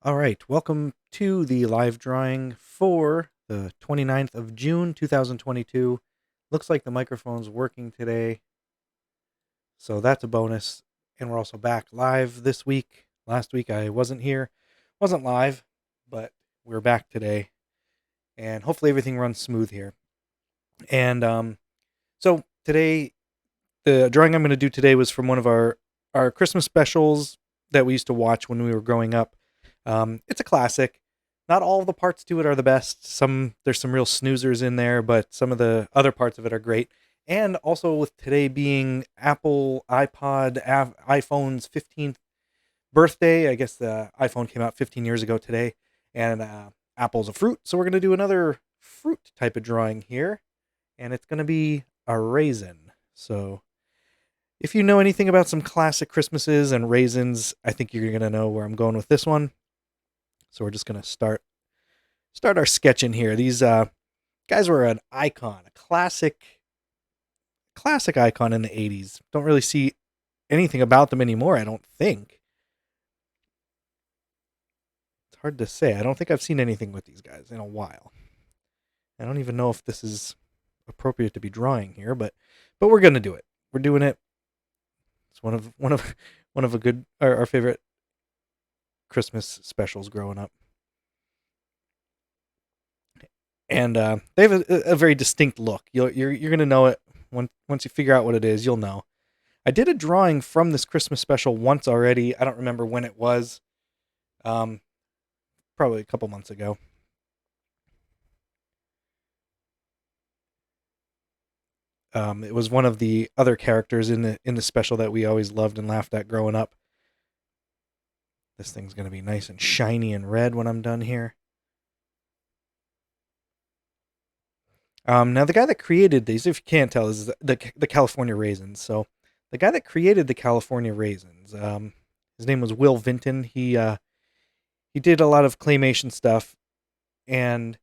All right, welcome to the live drawing for the 29th of June 2022. Looks like the microphone's working today, so that's a bonus. And we're also back live this week. Last week I wasn't here, wasn't live, but we're back today, and hopefully everything runs smooth here. And so today, the drawing I'm going to do today was from one of our Christmas specials that we used to watch when we were growing up. It's a classic. Not all of the parts to it are the best. There's some real snoozers in there, but some of the other parts of it are great. And also with today being Apple iPhone's 15th birthday, I guess the iPhone came out 15 years ago today, and Apple's a fruit, so we're gonna do another fruit type of drawing here, and it's gonna be a raisin. So if you know anything about some classic Christmases and raisins, I think you're gonna know where I'm going with this one. So we're just gonna start our sketch in here. These guys were an icon, a classic icon in the 80s. Don't really see anything about them anymore, I don't think. It's hard to say. I don't think I've seen anything with these guys in a while. I don't even know if this is appropriate to be drawing here, but we're gonna do it. We're doing it. It's one of a good our favorite Christmas specials growing up. And they have a very distinct look. You're gonna know it once you figure out what it is. You'll know. I did a drawing from this Christmas special once already. I don't remember when it was. Um, Probably a couple months ago. It was one of the other characters in the special that we always loved and laughed at growing up. This thing's gonna be nice and shiny and red when I'm done here. Now the guy that created these, if you can't tell, is the California Raisins. So the guy that created the California Raisins, his name was Will Vinton. He did a lot of claymation stuff, and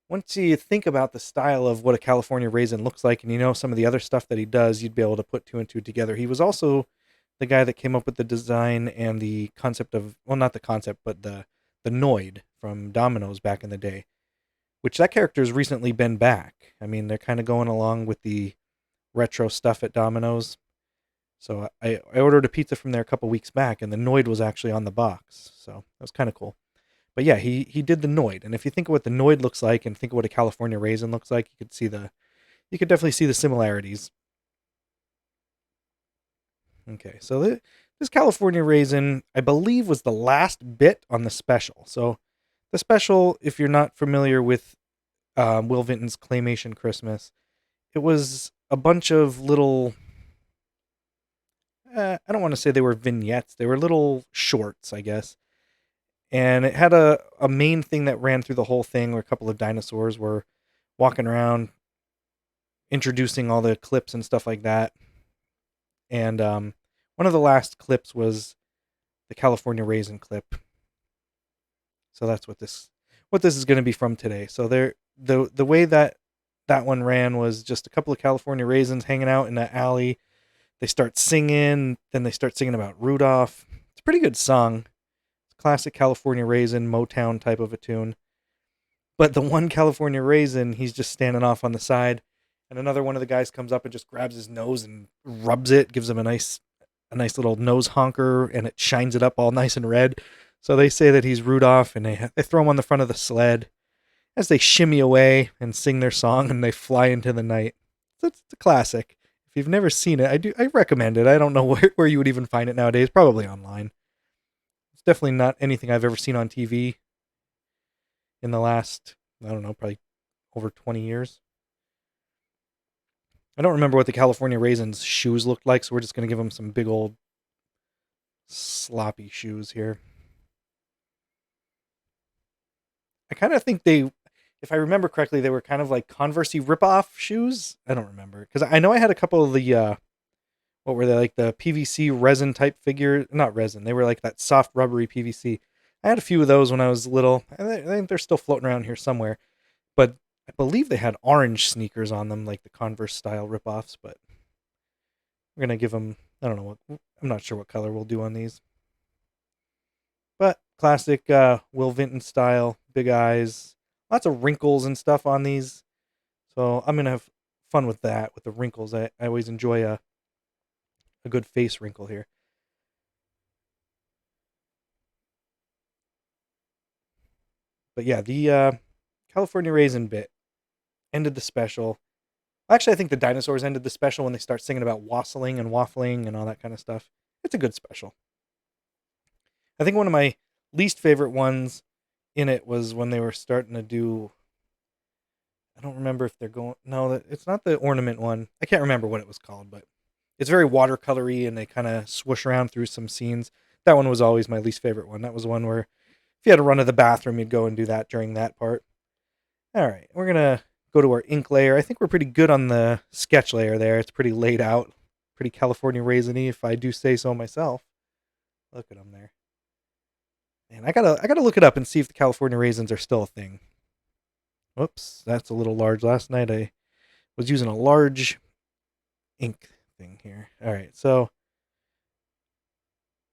once you think about the style of what a California raisin looks like, and you know some of the other stuff that he does, you'd be able to put two and two together. He was also the guy that came up with the design and the concept of, well, not the concept, but the Noid from Domino's back in the day, which that character has recently been back. I mean, they're kind of going along with the retro stuff at Domino's. So I ordered a pizza from there a couple weeks back, and the Noid was actually on the box. So that was kind of cool. But yeah, he did the Noid, and if you think of what the Noid looks like, and think of what a California raisin looks like, you could definitely see the similarities. Okay, so this California raisin, I believe, was the last bit on the special. So the special, if you're not familiar with Will Vinton's Claymation Christmas, it was a bunch of little. I don't want to say they were vignettes. They were little shorts, I guess. And it had a main thing that ran through the whole thing where a couple of dinosaurs were walking around introducing all the clips and stuff like that. And one of the last clips was the California Raisin clip. So that's what this is going to be from today. So the way that one ran was just a couple of California raisins hanging out in the alley. They start singing, then they start singing about Rudolph. It's a pretty good song. Classic California raisin, Motown type of a tune. But the one California raisin, he's just standing off on the side, and another one of the guys comes up and just grabs his nose and rubs it, gives him a nice little nose honker, and it shines it up all nice and red. So they say that he's Rudolph, and they throw him on the front of the sled as they shimmy away and sing their song, and they fly into the night. So it's a classic. If you've never seen it, I recommend it. I don't know where you would even find it nowadays. Probably online. It's definitely not anything I've ever seen on TV in the last, I don't know, probably over 20 years. I don't remember what the California Raisins shoes looked like, so we're just going to give them some big old sloppy shoes here. I kind of think if I remember correctly, they were kind of like Converse-y rip-off shoes. I don't remember, because I know I had a couple of the, what were they, like the PVC resin type figure? Not resin, they were like that soft rubbery PVC. I had a few of those when I was little. I think they're still floating around here somewhere. But I believe they had orange sneakers on them, like the Converse style ripoffs. But we're gonna give them. I don't know what. I'm not sure what color we'll do on these. But classic Will Vinton style, big eyes, lots of wrinkles and stuff on these. So I'm gonna have fun with that, with the wrinkles. I always enjoy a good face wrinkle here. But yeah, the California Raisin bit ended the special. Actually, I think the dinosaurs ended the special when they start singing about wassailing and waffling and all that kind of stuff. It's a good special. I think one of my least favorite ones in it was when they were starting to do. I don't remember if they're going. No, it's not the ornament one. I can't remember what it was called, but it's very watercolory and they kind of swoosh around through some scenes. That one was always my least favorite one. That was one where if you had to run to the bathroom, you'd go and do that during that part. All right, we're gonna go to our ink layer. I think we're pretty good on the sketch layer there. It's pretty laid out, pretty California raisiny, if I do say so myself. Look at them there. Man, I gotta look it up and see if the California raisins are still a thing. Whoops, that's a little large. Last night I was using a large ink thing here. All right, so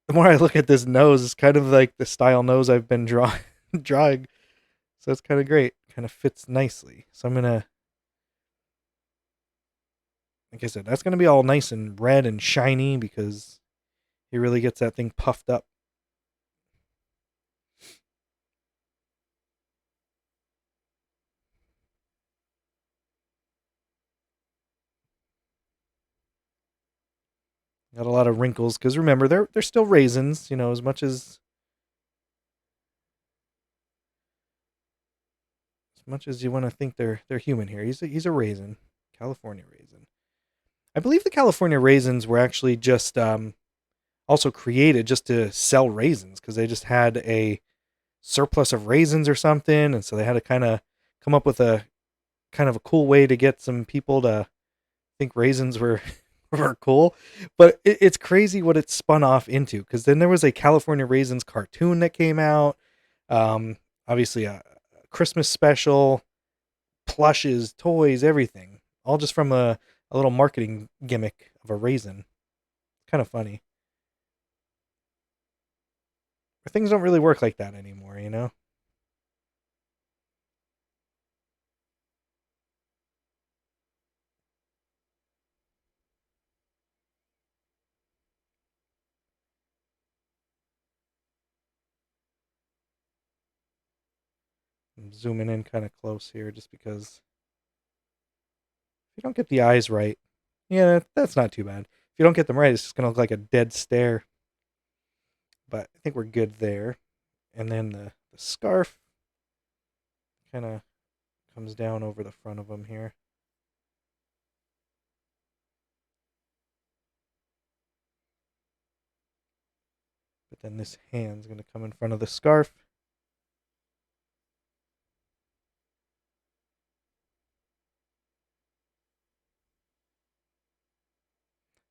the more I look at this nose, it's kind of like the style nose I've been drawing. So it's kind of great. Kind of fits nicely. So I'm gonna, like I said, that's gonna be all nice and red and shiny because he really gets that thing puffed up. Got a lot of wrinkles because remember they're still raisins. You know, as much as you want to think they're human here. He's a raisin, California raisin. I believe the California raisins were actually just also created just to sell raisins because they just had a surplus of raisins or something, and so they had to kind of come up with a kind of a cool way to get some people to think raisins were were cool. But it's crazy what it spun off into because then there was a California raisins cartoon that came out. Um, Obviously a Christmas special, plushes, toys, everything, all just from a little marketing gimmick of a raisin. Kind of funny. Things don't really work like that anymore, you know. I'm zooming in kind of close here just because if you don't get the eyes right, yeah, that's not too bad. If you don't get them right, it's just gonna look like a dead stare. But I think we're good there. And then the scarf kind of comes down over the front of them here. But then this hand's gonna come in front of the scarf.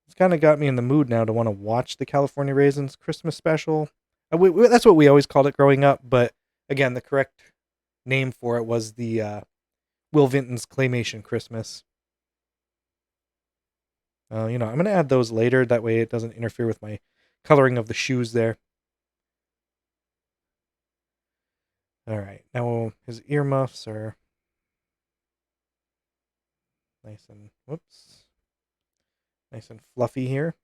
It's kind of got me in the mood now to want to watch the California Raisins Christmas special. That's what we always called it growing up, but again, the correct name for it was the Will Vinton's Claymation Christmas. I'm gonna add those later. That way, it doesn't interfere with my coloring of the shoes there. All right, now his earmuffs are nice and nice and fluffy here.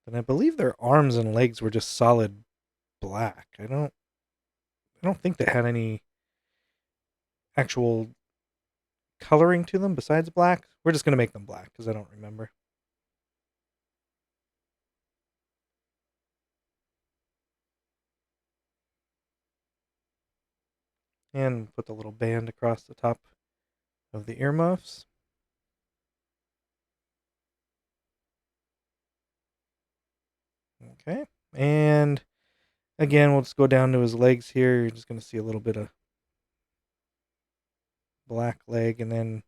And I believe their arms and legs were just solid black. I don't think they had any actual coloring to them besides black. We're just gonna make them black because I don't remember. And put the little band across the top of the earmuffs. Okay. And again, we'll just go down to his legs here. You're just gonna see a little bit of black leg and then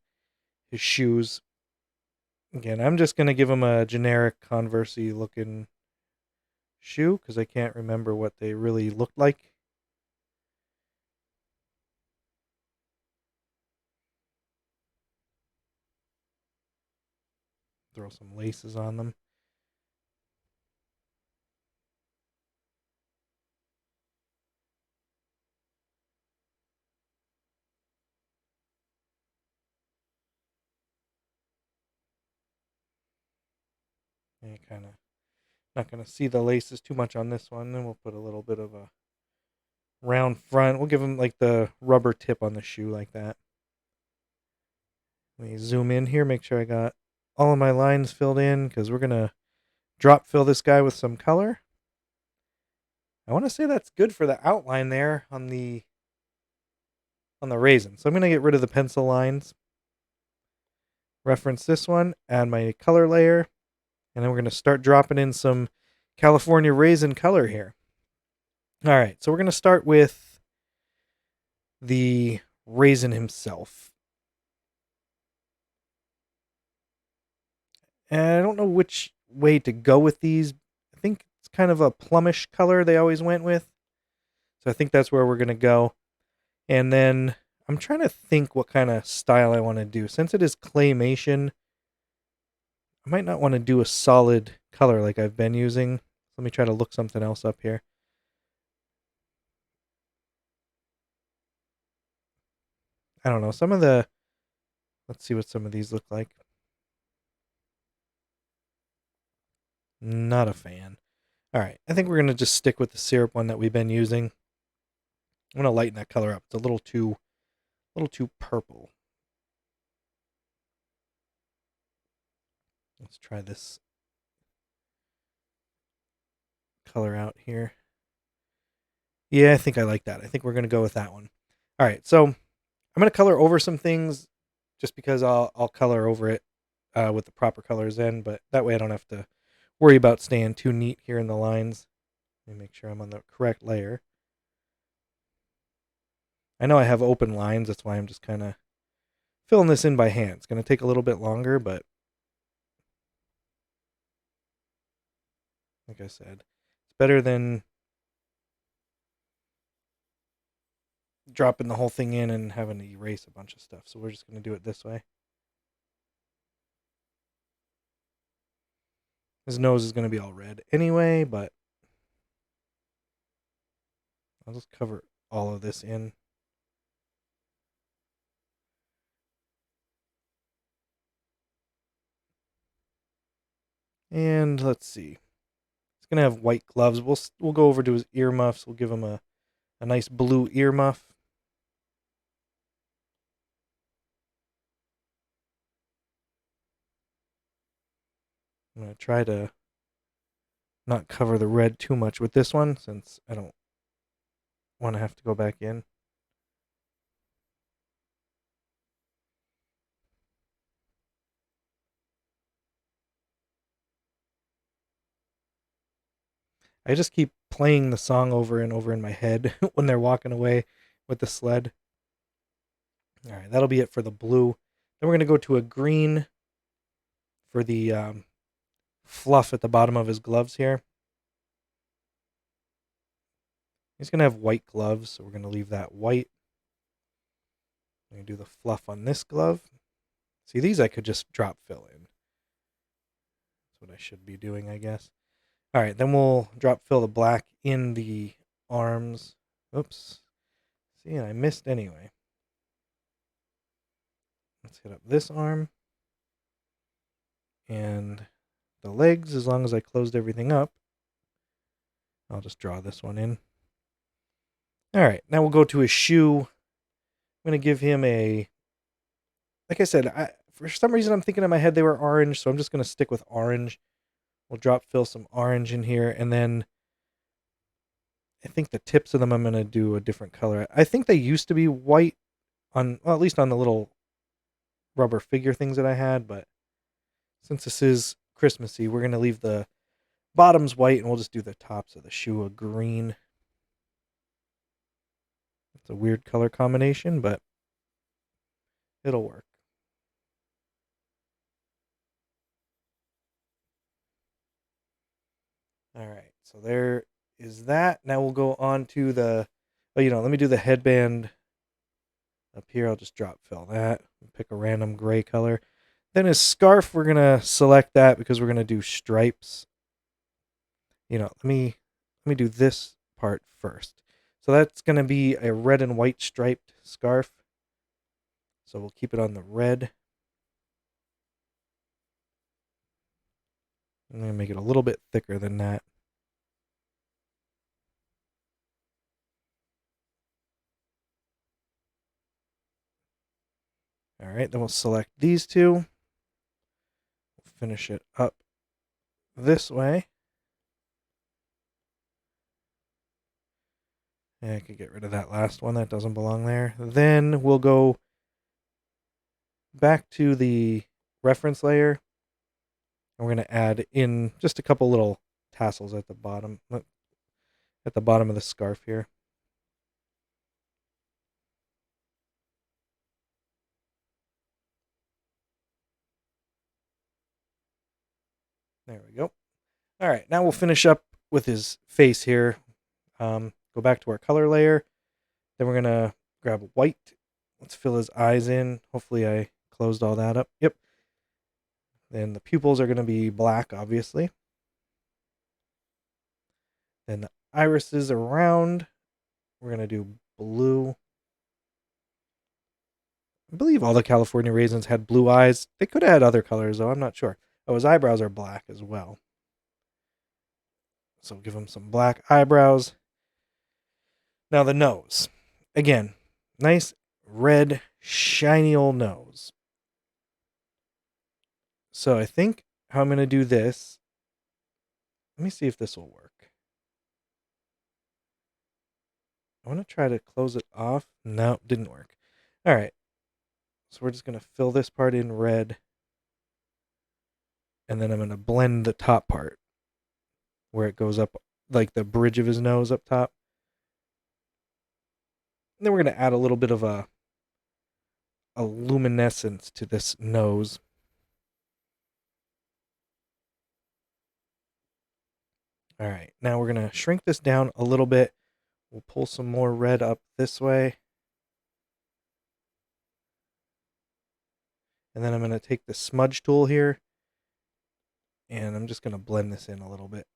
his shoes. Again, I'm just gonna give him a generic Conversey looking shoe because I can't remember what they really looked like. Throw some laces on them. You kind of not going to see the laces too much on this one. Then we'll put a little bit of a round front. We'll give them like the rubber tip on the shoe like that. Let me zoom in here, make sure I got all of my lines filled in because we're going to drop fill this guy with some color. I want to say that's good for the outline there on the raisin. So I'm going to get rid of the pencil lines. Reference this one, add my color layer, and then we're going to start dropping in some California Raisin color here. All right, so we're going to start with the raisin himself. And I don't know which way to go with these. I think it's kind of a plumish color they always went with. So I think that's where we're going to go. And then I'm trying to think what kind of style I want to do. Since it is claymation, I might not want to do a solid color like I've been using. Let me try to look something else up here. I don't know. Let's see what some of these look like. Not a fan. All right. I think we're going to just stick with the syrup one that we've been using. I'm going to lighten that color up. It's a little too purple. Let's try this color out here. Yeah, I think I like that. I think we're going to go with that one. All right. So I'm going to color over some things just because I'll color over it with the proper colors in, but that way I don't have to worry about staying too neat here in the lines. Let me make sure I'm on the correct layer. I know I have open lines, that's why I'm just kind of filling this in by hand. It's going to take a little bit longer, but like I said, it's better than dropping the whole thing in and having to erase a bunch of stuff. So we're just going to do it this way. His nose is going to be all red anyway, but I'll just cover all of this in. And let's see. He's going to have white gloves. We'll go over to his earmuffs. We'll give him a nice blue earmuff. I'm going to try to not cover the red too much with this one since I don't want to have to go back in. I just keep playing the song over and over in my head when they're walking away with the sled. All right, that'll be it for the blue. Then we're going to go to a green for the fluff at the bottom of his gloves here. He's going to have white gloves, so we're going to leave that white. I'm going to do the fluff on this glove. See, these I could just drop fill in. That's what I should be doing, I guess. All right, then we'll drop fill the black in the arms. Oops. See, I missed anyway. Let's hit up this arm. And the legs, as long as I closed everything up. I'll just draw this one in. All right, now we'll go to his shoe. I'm going to give him a... Like I said, for some reason I'm thinking in my head they were orange, so I'm just going to stick with orange. We'll drop fill some orange in here, and then I think the tips of them I'm going to do a different color. I think they used to be white on, well, at least on the little rubber figure things that I had, but since this is Christmassy, we're going to leave the bottoms white, and we'll just do the tops of the shoe a green. It's a weird color combination, but it'll work. All right, so there is that. Now we'll go on to the, let me do the headband up here. I'll just drop fill that. Pick a random gray color. Then his scarf, we're going to select that because we're going to do stripes. Let me do this part first. So that's going to be a red and white striped scarf. So we'll keep it on the red. I'm going to make it a little bit thicker than that. All right, then we'll select these two. We'll finish it up this way. And I could get rid of that last one. That doesn't belong there. Then we'll go back to the reference layer. And we're going to add in just a couple little tassels at the bottom of the scarf here. There we go. All right, now we'll finish up with his face here. Go back to our color layer. Then we're going to grab white. Let's fill his eyes in. Hopefully I closed all that up. Yep. Then the pupils are going to be black, obviously. Then the irises around, we're going to do blue. I believe all the California Raisins had blue eyes. They could have had other colors, though. I'm not sure. Oh, his eyebrows are black as well. So give him some black eyebrows. Now the nose. Again, nice red, shiny old nose. So I think how I'm going to do this, let me see if this will work. I want to try to close it off. No, didn't work. All right. So we're just going to fill this part in red. And then I'm going to blend the top part where it goes up, like the bridge of his nose up top. And then we're going to add a little bit of a luminescence to this nose. All right, now we're going to shrink this down a little bit. We'll pull some more red up this way. And then I'm going to take the smudge tool here. And I'm just going to blend this in a little bit.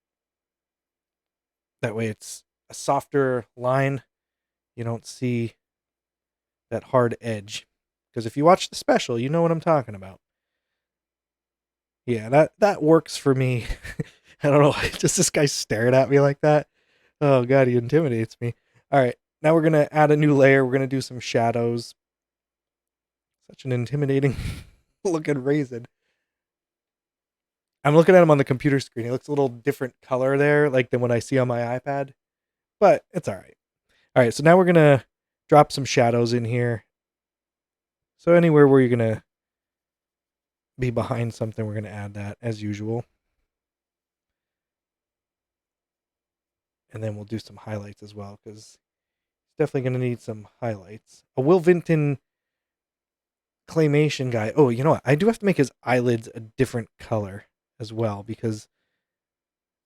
That way it's a softer line. You don't see that hard edge. Because if you watch the special, you know what I'm talking about. Yeah, that works for me. I don't know. Just this guy staring at me like that. Oh god, he intimidates me. All right, now we're gonna add a new layer. We're gonna do some shadows. Such an intimidating looking raisin. I'm looking at him on the computer screen. He looks a little different color there, like than what I see on my iPad. But it's all right. All right, so now we're gonna drop some shadows in here. So anywhere where you're gonna be behind something, we're gonna add that as usual. And then we'll do some highlights as well, because definitely going to need some highlights. A Will Vinton claymation guy. Oh, you know what? I do have to make his eyelids a different color as well, because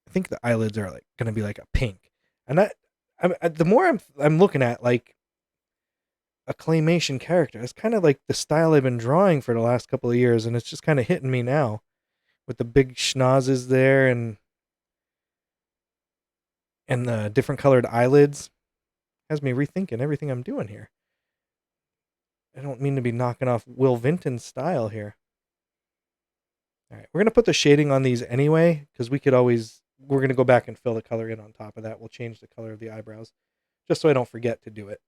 I think the eyelids are like going to be like a pink. And the more I'm looking at like a claymation character, it's kind of like the style I've been drawing for the last couple of years, and it's just kind of hitting me now with the big schnozzes there and the different colored eyelids. Has me rethinking everything I'm doing here. I don't mean to be knocking off Will Vinton's style here. All right, we're going to put the shading on these anyway, because we're going to go back and fill the color in on top of that. We'll change the color of the eyebrows, just so I don't forget to do it.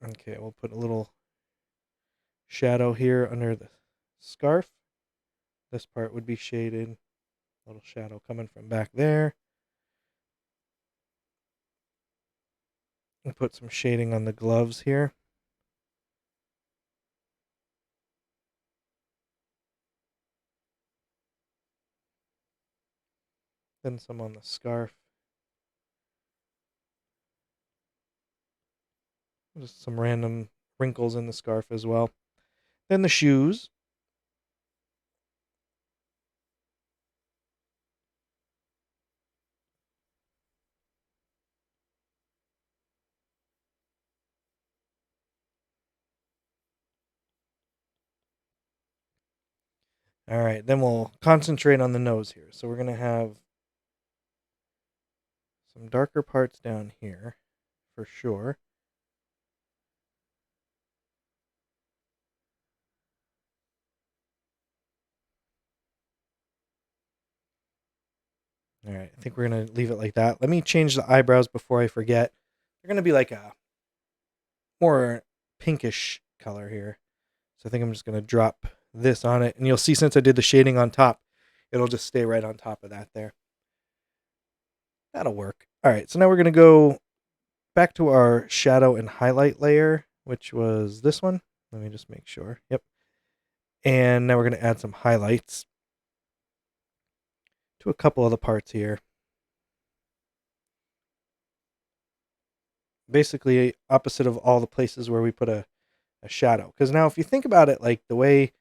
Okay, we'll put a little shadow here under the scarf. This part would be shaded. A little shadow coming from back there. We'll put some shading on the gloves here. Then some on the scarf. Just some random wrinkles in the scarf as well. Then the shoes. All right, then we'll concentrate on the nose here. So we're going to have some darker parts down here for sure. All right, I think we're going to leave it like that. Let me change the eyebrows before I forget. They're going to be like a more pinkish color here. So I think I'm just going to drop this on it. And you'll see since I did the shading on top, it'll just stay right on top of that there. That'll work. All right, so now we're going to go back to our shadow and highlight layer, which was this one. Let me just make sure. Yep. And now we're going to add some highlights to a couple of the parts here. Basically, opposite of all the places where we put a shadow. Because now, if you think about it, like the way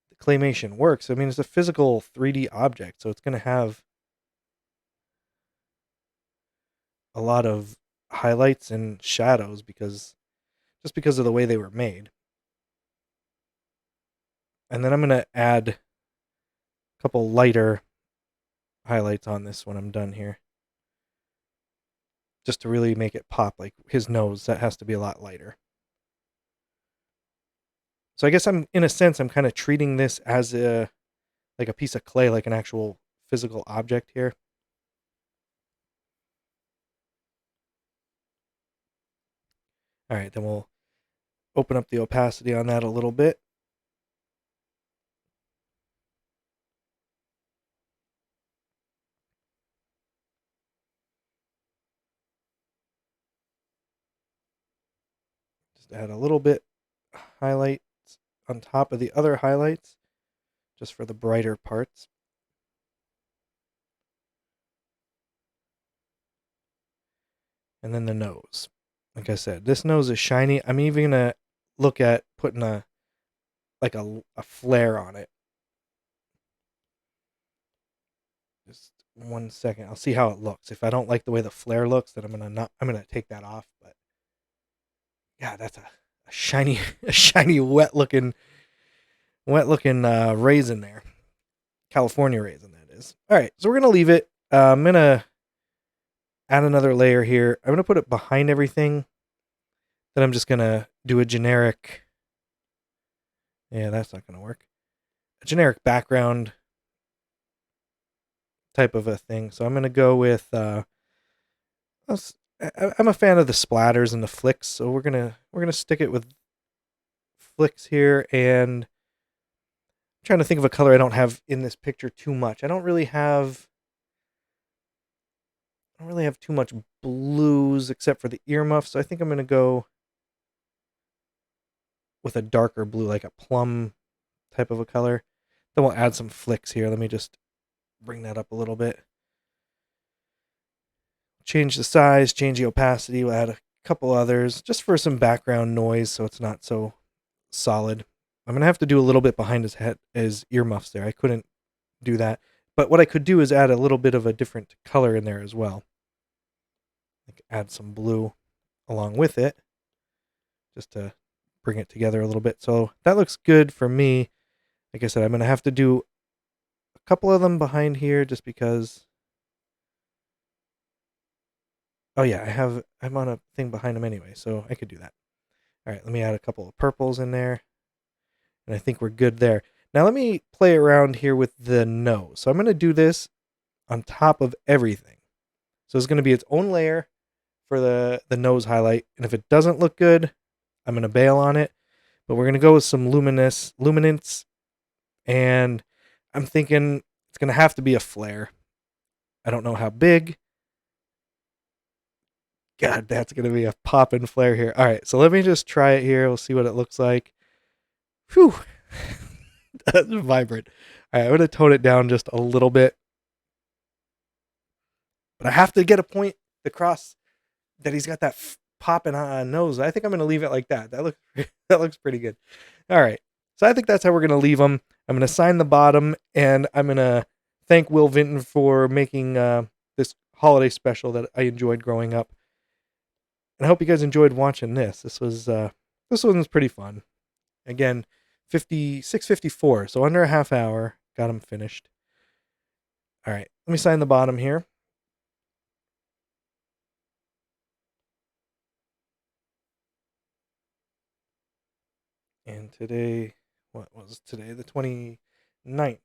the claymation works, I mean, it's a physical 3D object, so it's going to have a lot of highlights and shadows because of the way they were made. And then I'm going to add a couple lighter highlights on this when I'm done here. Just to really make it pop, like his nose, that has to be a lot lighter. So I guess I'm kind of treating this as a piece of clay, like an actual physical object here. All right, then we'll open up the opacity on that a little bit. Just add a little bit highlights on top of the other highlights, just for the brighter parts. And then the nose. Like I said, this nose is shiny. I'm even gonna look at putting a flare on it. Just 1 second. I'll see how it looks. If I don't like the way the flare looks, then I'm gonna take that off. But yeah, that's a shiny a shiny wet looking raisin there. California raisin, that is. All right, so we're gonna leave it. I'm gonna add another layer here. I'm gonna put it behind everything. Then I'm just gonna do a generic. Yeah, that's not gonna work. A generic background type of a thing. So I'm gonna go with. I'm a fan of the splatters and the flicks, so we're gonna stick it with flicks here, and I'm trying to think of a color I don't have in this picture too much. I don't really have too much blues except for the earmuffs. So I think I'm gonna go with a darker blue, like a plum type of a color. Then we'll add some flicks here. Let me just bring that up a little bit. Change the size, change the opacity. We'll add a couple others just for some background noise so it's not so solid. I'm going to have to do a little bit behind his earmuffs there. I couldn't do that. But what I could do is add a little bit of a different color in there as well. Like add some blue along with it just to bring it together a little bit. So that looks good for me. Like I said, I'm going to have to do a couple of them behind here just because. Oh yeah, I'm on a thing behind him anyway, so I could do that. All right, let me add a couple of purples in there, and I think we're good there. Now let me play around here with the nose. So I'm going to do this on top of everything. So it's going to be its own layer for the nose highlight, and if it doesn't look good, I'm going to bail on it. But we're going to go with some luminance, and I'm thinking it's going to have to be a flare. I don't know how big. God, that's going to be a poppin' flare here. All right, so let me just try it here. We'll see what it looks like. Whew. That's vibrant. All right, I'm going to tone it down just a little bit. But I have to get a point across that he's got that popping nose. I think I'm going to leave it like that. That looks pretty good. All right. So I think that's how we're going to leave them. I'm going to sign the bottom, and I'm going to thank Will Vinton for making this holiday special that I enjoyed growing up. And I hope you guys enjoyed watching this. This one was pretty fun. Again, 56:54, so under a half hour. Got them finished. All right, let me sign the bottom here. And today, what was today? The 29th.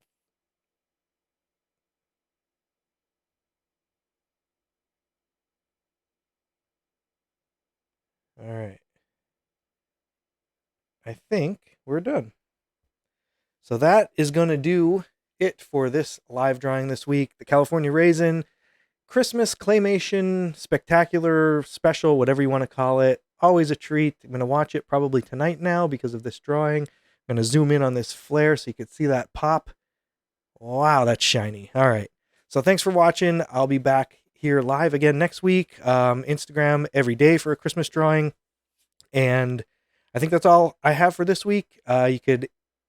All right. I think we're done. So that is going to do it for this live drawing this week. The California Raisin Christmas claymation spectacular special, whatever you want to call it. Always a treat. I'm going to watch it probably tonight now because of this drawing. I'm going to zoom in on this flare so you can see that pop. Wow, that's shiny. All right. So thanks for watching. I'll be back here live again next week. Instagram every day for a Christmas drawing. And I think that's all I have for this week. You could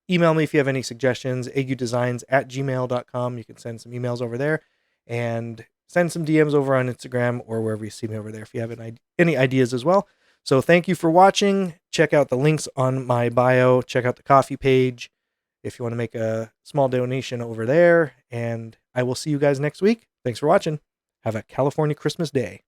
email me if you have any suggestions, agudesigns@gmail.com. You can send some emails over there and send some DMs over on Instagram or wherever you see me over there if you have any ideas as well. So thank you for watching. Check out the links on my bio. Check out the coffee page if you want to make a small donation over there. And I will see you guys next week. Thanks for watching. Have a California Christmas day.